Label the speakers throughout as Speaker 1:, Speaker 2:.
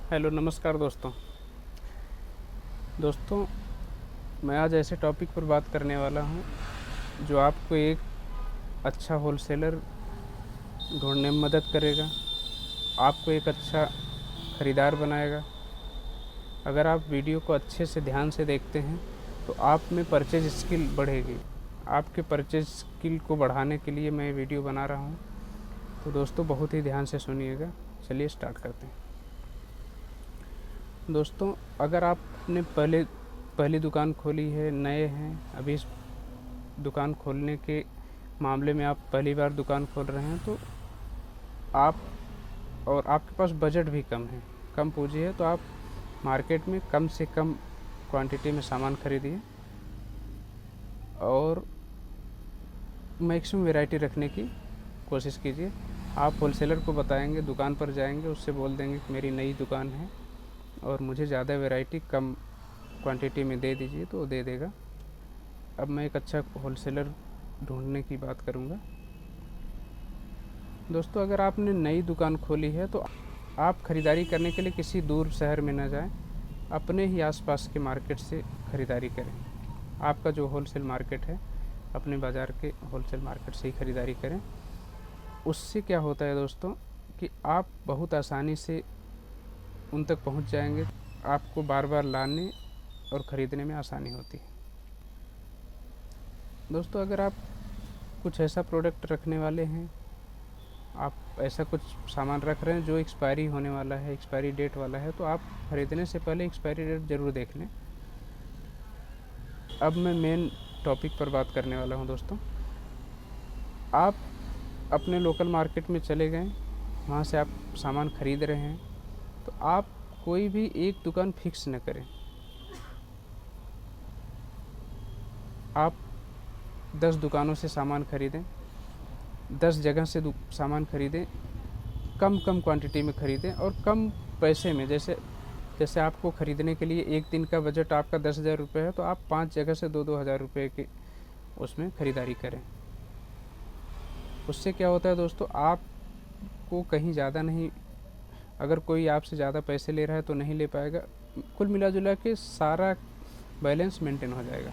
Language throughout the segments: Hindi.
Speaker 1: हेलो, नमस्कार दोस्तों। दोस्तों, मैं आज ऐसे टॉपिक पर बात करने वाला हूँ जो आपको एक अच्छा होलसेलर ढूँढने में मदद करेगा, आपको एक अच्छा ख़रीदार बनाएगा। अगर आप वीडियो को अच्छे से ध्यान से देखते हैं तो आप में परचेज स्किल बढ़ेगी। आपके परचेज स्किल को बढ़ाने के लिए मैं वीडियो बना रहा हूँ। तो दोस्तों, बहुत ही ध्यान से सुनिएगा। चलिए स्टार्ट करते हैं। दोस्तों, अगर आपने पहली दुकान खोली है, नए हैं, अभी इस दुकान खोलने के मामले में आप पहली बार दुकान खोल रहे हैं, तो आप और आपके पास बजट भी कम है, कम पूँजी है, तो आप मार्केट में कम से कम क्वांटिटी में सामान खरीदिए और मैक्सिमम वैरायटी रखने की कोशिश कीजिए। आप होलसेलर को बताएंगे, दुकान पर जाएंगे, उससे बोल देंगे कि मेरी नई दुकान है और मुझे ज़्यादा वैरायटी कम क्वांटिटी में दे दीजिए, तो वो दे देगा। अब मैं एक अच्छा होलसेलर ढूंढने की बात करूंगा। दोस्तों, अगर आपने नई दुकान खोली है तो आप ख़रीदारी करने के लिए किसी दूर शहर में न जाएं, अपने ही आसपास के मार्केट से ख़रीदारी करें। आपका जो होलसेल मार्केट है, अपने बाज़ार के होलसेल मार्केट से ही ख़रीदारी करें। उससे क्या होता है दोस्तों कि आप बहुत आसानी से उन तक पहुंच जाएंगे। आपको बार बार लाने और ख़रीदने में आसानी होती है। दोस्तों, अगर आप कुछ ऐसा प्रोडक्ट रखने वाले हैं, आप ऐसा कुछ सामान रख रहे हैं जो एक्सपायरी होने वाला है, एक्सपायरी डेट वाला है, तो आप ख़रीदने से पहले एक्सपायरी डेट ज़रूर देख लें। अब मैं मेन टॉपिक पर बात करने वाला हूं। दोस्तों, आप अपने लोकल मार्केट में चले गए, वहाँ से आप सामान ख़रीद रहे हैं, तो आप कोई भी एक दुकान फिक्स न करें। आप 10 दुकानों से सामान ख़रीदें, 10 जगह से सामान ख़रीदें, कम कम क्वांटिटी में ख़रीदें और कम पैसे में। जैसे जैसे आपको ख़रीदने के लिए एक दिन का बजट आपका 10,000 रुपये है, तो आप 5 जगह से 2-2 हज़ार रुपये के उसमें ख़रीदारी करें। उससे क्या होता है दोस्तों, आपको कहीं ज़्यादा नहीं, अगर कोई आपसे ज़्यादा पैसे ले रहा है तो नहीं ले पाएगा। कुल मिला जुला के सारा बैलेंस मेंटेन हो जाएगा।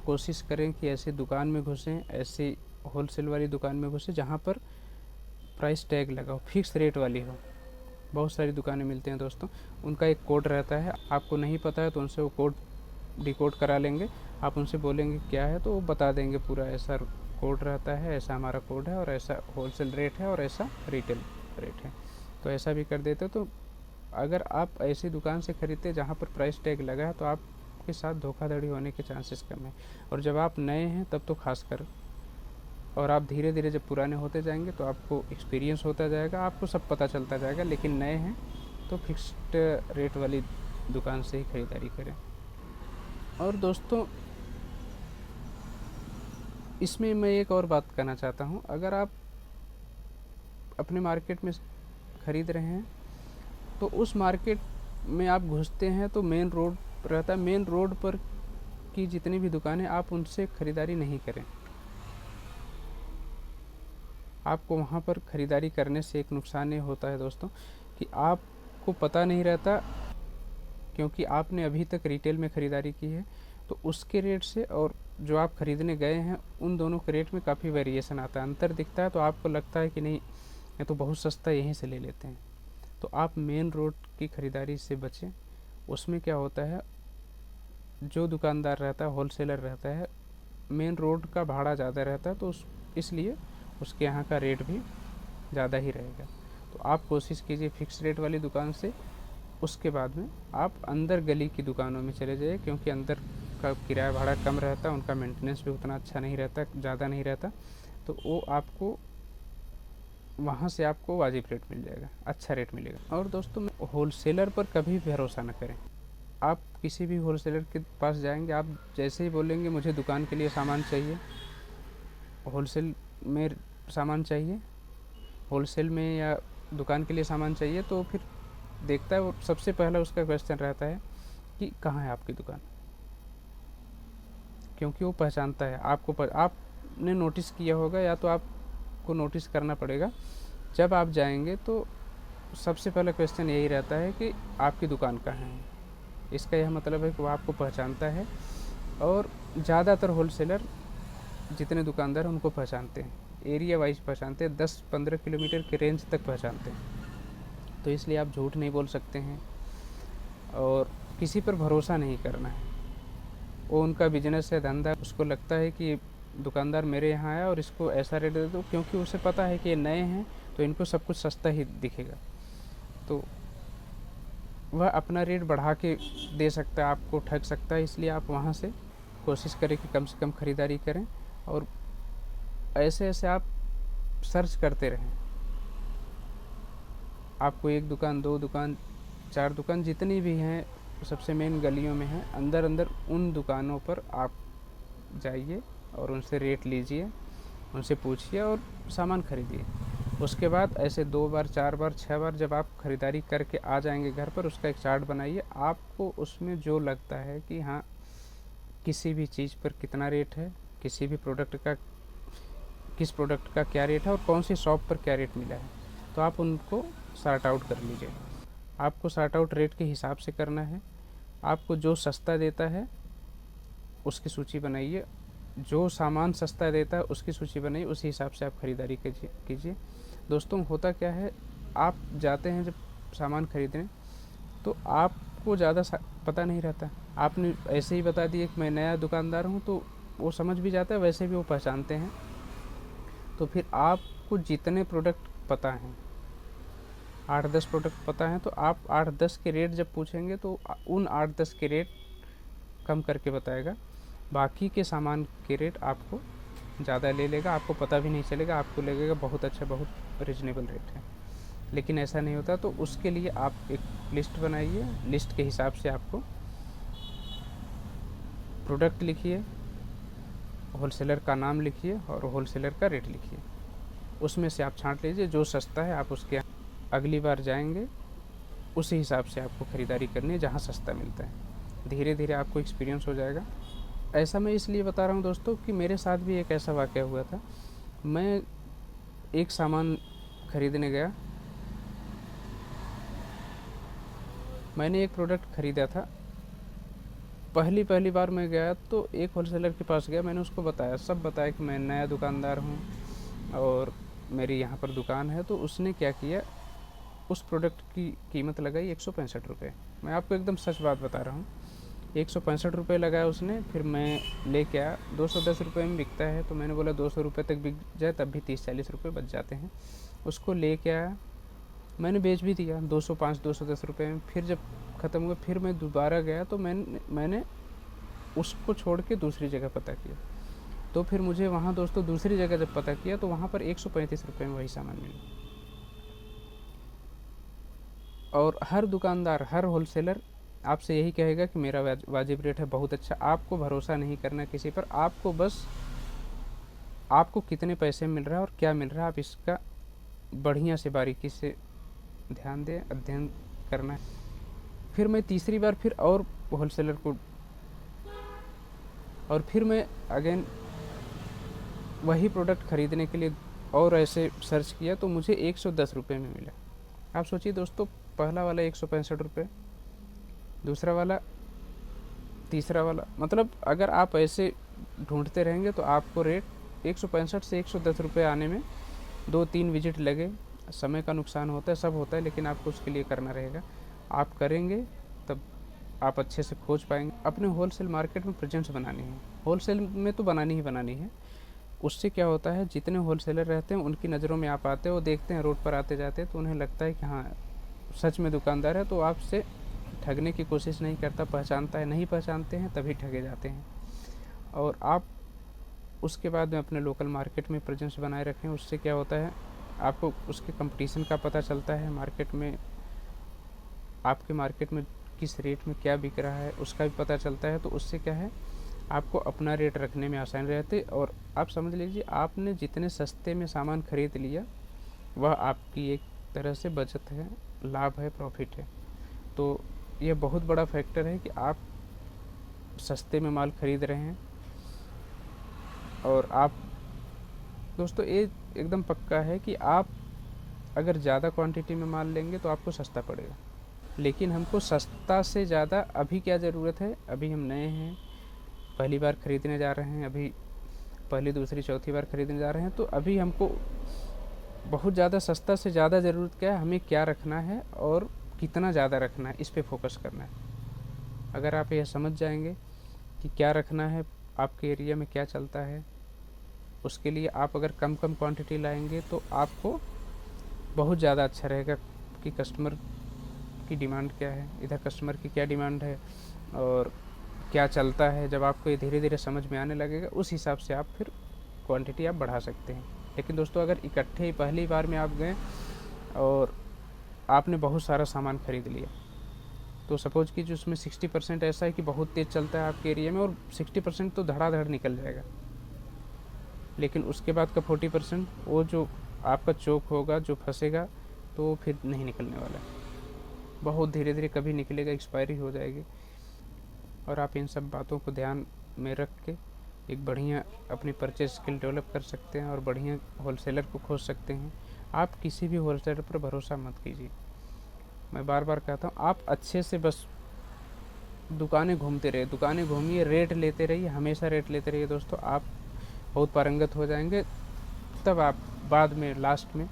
Speaker 1: कोशिश करें कि ऐसी दुकान में घुसें, ऐसी होलसेल वाली दुकान में घुसें जहाँ पर प्राइस टैग लगा हो, फिक्स रेट वाली हो। बहुत सारी दुकानें मिलती हैं दोस्तों, उनका एक कोड रहता है। आपको नहीं पता है तो उनसे वो कोड डिकोड करा लेंगे। आप उनसे बोलेंगे क्या है तो वो बता देंगे पूरा, ऐसा कोड रहता है, ऐसा हमारा कोड है और ऐसा होलसेल रेट है और ऐसा रिटेल रेट है। तो ऐसा भी कर देते। तो अगर आप ऐसी दुकान से ख़रीदते जहाँ पर प्राइस टैग लगा है, तो आपके साथ धोखाधड़ी होने के चांसेस कम है। और जब आप नए हैं तब तो खासकर, और आप धीरे धीरे जब पुराने होते जाएंगे तो आपको एक्सपीरियंस होता जाएगा, आपको सब पता चलता जाएगा। लेकिन नए हैं तो फिक्स्ड रेट वाली दुकान से ही ख़रीदारी करें। और दोस्तों, इसमें मैं एक और बात कहना चाहता हूँ। अगर आप अपने मार्केट में ख़रीद रहे हैं तो उस मार्केट में आप घुसते हैं तो मेन रोड रहता है, मेन रोड पर की जितनी भी दुकानें, आप उनसे ख़रीदारी नहीं करें। आपको वहाँ पर ख़रीदारी करने से एक नुकसान ये होता है दोस्तों कि आपको पता नहीं रहता, क्योंकि आपने अभी तक रिटेल में ख़रीदारी की है, तो उसके रेट से और जो आप ख़रीदने गए हैं उन दोनों के रेट में काफ़ी वेरिएशन आता है, अंतर दिखता है। तो आपको लगता है कि नहीं, ये तो बहुत सस्ता, यहीं से ले लेते हैं। तो आप मेन रोड की ख़रीदारी से बचें। उसमें क्या होता है, जो दुकानदार रहता है, होलसेलर रहता है, मेन रोड का भाड़ा ज़्यादा रहता है, तो इसलिए उसके यहाँ का रेट भी ज़्यादा ही रहेगा। तो आप कोशिश कीजिए फिक्स रेट वाली दुकान से। उसके बाद में आप अंदर गली की दुकानों में चले जाइए, क्योंकि अंदर का किराया भाड़ा कम रहता है, उनका मेंटेनेंस भी उतना अच्छा नहीं रहता, ज़्यादा नहीं रहता। तो वो आपको वहाँ से आपको वाजिब रेट मिल जाएगा, अच्छा रेट मिलेगा। और दोस्तों, होलसेलर पर कभी भरोसा न करें। आप किसी भी होलसेलर के पास जाएंगे, आप जैसे ही बोलेंगे मुझे दुकान के लिए सामान चाहिए, होलसेल में सामान चाहिए, होलसेल में या दुकान के लिए सामान चाहिए, तो फिर देखता है वो सबसे पहला उसका क्वेश्चन रहता है कि कहाँ है आपकी दुकान। क्योंकि वो पहचानता है आपको, आपने नोटिस किया होगा, या तो आपको नोटिस करना पड़ेगा। जब आप जाएंगे तो सबसे पहला क्वेश्चन यही रहता है कि आपकी दुकान कहाँ है। इसका यह मतलब है कि वो आपको पहचानता है, और ज़्यादातर होलसेलर जितने दुकानदार हैं उनको पहचानते हैं, एरिया वाइज पहचानते हैं, 10-15 किलोमीटर के रेंज तक पहचानते हैं। तो इसलिए आप झूठ नहीं बोल सकते हैं और किसी पर भरोसा नहीं करना है। वो उनका बिजनेस है, धंधा, उसको लगता है कि दुकानदार मेरे यहाँ आया और इसको ऐसा रेट दे दो, क्योंकि उसे पता है कि ये नए हैं तो इनको सब कुछ सस्ता ही दिखेगा, तो वह अपना रेट बढ़ा के दे सकता है, आपको ठग सकता है। इसलिए आप वहाँ से कोशिश करें कि कम से कम ख़रीदारी करें, और ऐसे ऐसे आप सर्च करते रहें। आपको 1 दुकान, 2 दुकान, 4 दुकान जितनी भी हैं, सबसे मेन गलियों में हैं, अंदर अंदर उन दुकानों पर आप जाइए और उनसे रेट लीजिए, उनसे पूछिए और सामान ख़रीदिए। उसके बाद ऐसे 2 बार, 4 बार, 6 बार जब आप ख़रीदारी करके आ जाएंगे घर पर, उसका एक चार्ट बनाइए। आपको उसमें जो लगता है कि हाँ, किसी भी चीज़ पर कितना रेट है, किसी भी प्रोडक्ट का किस प्रोडक्ट का क्या रेट है और कौन सी शॉप पर क्या रेट मिला है, तो आप उनको सॉर्ट आउट कर लीजिए। आपको सॉर्ट आउट रेट के हिसाब से करना है। आपको जो सस्ता देता है उसकी सूची बनाइए, जो सामान सस्ता देता है उसकी सूची बनाइए, उसी हिसाब से आप ख़रीदारी कीजिए। दोस्तों, होता क्या है, आप जाते हैं जब सामान ख़रीदने, तो आपको ज़्यादा पता नहीं रहता। आपने ऐसे ही बता दिया कि मैं नया दुकानदार हूँ, तो वो समझ भी जाता है, वैसे भी वो पहचानते हैं। तो फिर आपको जितने प्रोडक्ट पता हैं, 8-10 प्रोडक्ट पता हैं, तो आप 8-10 के रेट जब पूछेंगे तो उन 8-10 के रेट कम करके बताएगा, बाकी के सामान के रेट आपको ज़्यादा ले लेगा, आपको पता भी नहीं चलेगा, आपको लगेगा बहुत अच्छा, बहुत रिजनेबल रेट है। लेकिन ऐसा नहीं होता। तो उसके लिए आप एक लिस्ट बनाइए, लिस्ट के हिसाब से आपको प्रोडक्ट लिखिए, होलसेलर का नाम लिखिए और होलसेलर का रेट लिखिए। उसमें से आप छांट लीजिए, जो सस्ता है आप उसके अगली बार जाएंगे उसी हिसाब से आपको ख़रीदारी करनी है जहाँ सस्ता मिलता है। धीरे धीरे आपको एक्सपीरियंस हो जाएगा। ऐसा मैं इसलिए बता रहा हूँ दोस्तों कि मेरे साथ भी एक ऐसा वाक़या हुआ था। मैं एक सामान ख़रीदने गया, मैंने एक प्रोडक्ट ख़रीदा था। पहली बार मैं गया तो एक होलसेलर के पास गया, मैंने उसको बताया, सब बताया कि मैं नया दुकानदार हूँ और मेरी यहाँ पर दुकान है। तो उसने क्या किया, उस प्रोडक्ट की कीमत लगाई 165 रुपये। मैं आपको एकदम सच बात बता रहा हूँ, 165 रुपये लगाया उसने। फिर मैं लेके आया, 210 रुपये में बिकता है, तो मैंने बोला 200 रुपये तक बिक जाए तब भी 30-40 रुपये बच जाते हैं। उसको लेके आया, मैंने बेच भी दिया 205-210 रुपये में। फिर जब ख़त्म हुआ, फिर मैं दोबारा गया तो मैंने उसको छोड़ के दूसरी जगह पता किया। तो फिर मुझे वहाँ दोस्तों दूसरी जगह जब पता किया तो वहाँ पर 135 रुपये में वही सामान मिला। और हर दुकानदार, हर होलसेलर आपसे यही कहेगा कि मेरा वाजिब रेट है, बहुत अच्छा। आपको भरोसा नहीं करना किसी पर, आपको बस आपको कितने पैसे मिल रहा है और क्या मिल रहा है, आप इसका बढ़िया से बारीकी से ध्यान दें, अध्ययन करना है। फिर मैं तीसरी बार फिर और होलसेलर को, और फिर मैं अगेन वही प्रोडक्ट ख़रीदने के लिए और ऐसे सर्च किया तो मुझे 110 रुपये में मिला। आप सोचिए दोस्तों, पहला वाला 165 रुपये, दूसरा वाला, तीसरा वाला, मतलब अगर आप ऐसे ढूंढते रहेंगे तो आपको रेट 165 से 110 रुपये आने में 2-3 विजिट लगे। समय का नुकसान होता है, सब होता है, लेकिन आपको उसके लिए करना रहेगा। आप करेंगे तब आप अच्छे से खोज पाएंगे। अपने होलसेल मार्केट में प्रेजेंस बनानी है, होलसेल में तो बनानी ही बनानी है। उससे क्या होता है, जितने होलसेलर रहते हैं उनकी नज़रों में आप आते हो, देखते हैं रोड पर आते जाते हैं, तो उन्हें लगता है कि हाँ सच में दुकानदार है, तो आपसे ठगने की कोशिश नहीं करता, पहचानता है। नहीं पहचानते हैं तभी ठगे जाते हैं। और आप उसके बाद में अपने लोकल मार्केट में प्रेजेंस बनाए रखें। उससे क्या होता है, आपको उसके कंपटीशन का पता चलता है, मार्केट में आपके मार्केट में किस रेट में क्या बिक रहा है उसका भी पता चलता है। तो उससे क्या है, आपको अपना रेट रखने में आसान रहते। और आप समझ लीजिए, आपने जितने सस्ते में सामान खरीद लिया वह आपकी एक तरह से बचत है, लाभ है, प्रॉफिट है। तो यह बहुत बड़ा फैक्टर है कि आप सस्ते में माल खरीद रहे हैं। और आप दोस्तों ये एकदम पक्का है कि आप अगर ज़्यादा क्वांटिटी में माल लेंगे तो आपको सस्ता पड़ेगा, लेकिन हमको सस्ता से ज़्यादा अभी क्या ज़रूरत है, अभी हम नए हैं, पहली बार ख़रीदने जा रहे हैं, अभी पहली दूसरी चौथी बार ख़रीदने जा रहे हैं, तो अभी हमको बहुत ज़्यादा सस्ता से ज़्यादा ज़रूरत क्या है, हमें क्या रखना है और कितना ज़्यादा रखना है, इस पे फोकस करना है। अगर आप यह समझ जाएंगे कि क्या रखना है, आपके एरिया में क्या चलता है, उसके लिए आप अगर कम कम क्वांटिटी लाएंगे तो आपको बहुत ज़्यादा अच्छा रहेगा कि कस्टमर की डिमांड क्या है, इधर कस्टमर की क्या डिमांड है और क्या चलता है। जब आपको ये धीरे धीरे समझ में आने लगेगा, उस हिसाब से आप फिर क्वांटिटी आप बढ़ा सकते हैं। लेकिन दोस्तों, अगर इकट्ठे ही पहली बार में आप गए और आपने बहुत सारा सामान खरीद लिया, तो सपोज़ कि जो उसमें 60% ऐसा है कि बहुत तेज़ चलता है आपके एरिया में, और 60% तो धड़ाधड़ निकल जाएगा, लेकिन उसके बाद का 40% वो जो आपका चोक होगा, जो फंसेगा, तो फिर नहीं निकलने वाला है, बहुत धीरे धीरे कभी निकलेगा, एक्सपायरी हो जाएगी। और आप इन सब बातों को ध्यान में रख के एक बढ़िया अपनी परचेज स्किल डेवलप कर सकते हैं और बढ़िया होलसेलर को खोज सकते हैं। आप किसी भी होलसेलर पर भरोसा मत कीजिए, मैं बार बार कहता हूँ, आप अच्छे से बस दुकानें घूमते रहिए, दुकानें घूमिए, रेट लेते रहिए, हमेशा रेट लेते रहिए दोस्तों, आप बहुत पारंगत हो जाएंगे। तब आप बाद में लास्ट में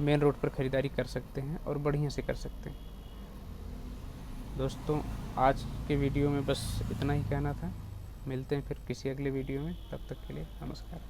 Speaker 1: मेन रोड पर ख़रीदारी कर सकते हैं और बढ़िया से कर सकते हैं। दोस्तों, आज के वीडियो में बस इतना ही कहना था, मिलते हैं फिर किसी अगले वीडियो में, तब तक के लिए नमस्कार।